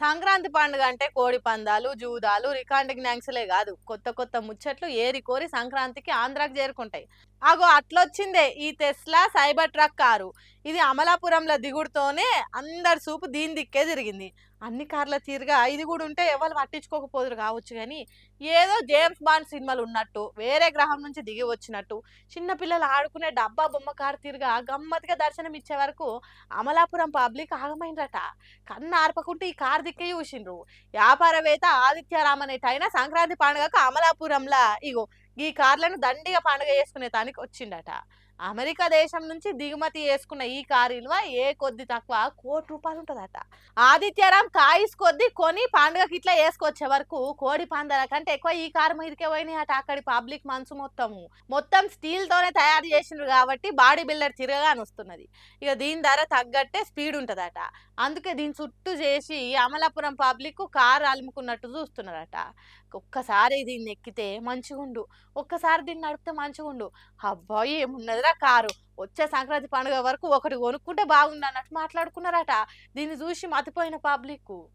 సంక్రాంతి పండుగ అంటే కోడి పందాలు, జూదాలు, రికార్డింగ్ డాన్సులే గాదు. కొత్త కొత్త ముచ్చట్లు ఏరి కోరి సంక్రాంతికి ఆంధ్రాకి చేరుకుంటాయి. అగో అట్లొచ్చిందే ఈ టెస్లా సైబర్ ట్రక్ కారు. ఇది అమలాపురంలో దిగుడుతోనే అందరి చూపు దీని దిక్కే తిరిగింది. అన్ని కార్ల తీరుగా ఇది కూడా ఉంటే ఎవరు పట్టించుకోకపోదురు కావచ్చు గానీ, ఏదో జేమ్స్ బాండ్ సినిమాలు ఉన్నట్టు, వేరే గ్రహం నుంచి దిగి వచ్చినట్టు, చిన్న పిల్లలు ఆడుకునే డబ్బా బొమ్మ కారు తీరుగా గమ్మత్తుగా దర్శనం ఇచ్చే వరకు అమలాపురం పబ్లిక్ ఆగమైందట. కన్ను ఆర్పకుంటే ఈ కారు దిక్కే చూసిండ్రు. వ్యాపారవేత్త ఆదిత్యరామ్ అనేటైన సంక్రాంతి పండుగకు అమలాపురంలా ఇగో ఈ కార్లను దండిగా పండుగ చేసుకునే తానికి వచ్చిండట. అమెరికా దేశం నుంచి దిగుమతి చేసుకున్న ఈ కారు విలువ ఏ కొద్ది తక్కువ ₹1,00,00,000 ఉంటుందట. ఆదిత్యరామ్ కాయిస్ కొద్ది కొని పండుగకి ఇట్లా వేసుకొచ్చే వరకు కోడి పందాల కంటే ఎక్కువ ఈ కారు మీదకే పోయినాయట అక్కడి పబ్లిక్ మనసు మొత్తం స్టీల్ తోనే తయారు చేసిండ్రు కాబట్టి బాడీ బిల్డర్ తిరగగా వస్తున్నది. ఇక దీని ధర తగ్గట్టే స్పీడ్ ఉంటుందట. అందుకే దీని చుట్టూ చేసి అమలాపురం పబ్లిక్ కారు అలుముకున్నట్టు చూస్తున్నారట. ఒక్కసారి దీన్ని ఎక్కితే మంచిగుండు, ఒక్కసారి దీన్ని నడిపితే మంచిగుండు, అబ్బాయి ఏమున్నదిరా కారు, వచ్చే సంక్రాంతి పండుగ వరకు ఒకటి కొనుక్కుంటే బాగుండు అన్నట్టు మాట్లాడుకున్నారట. దీన్ని చూసి మతిపోయిన పబ్లిక్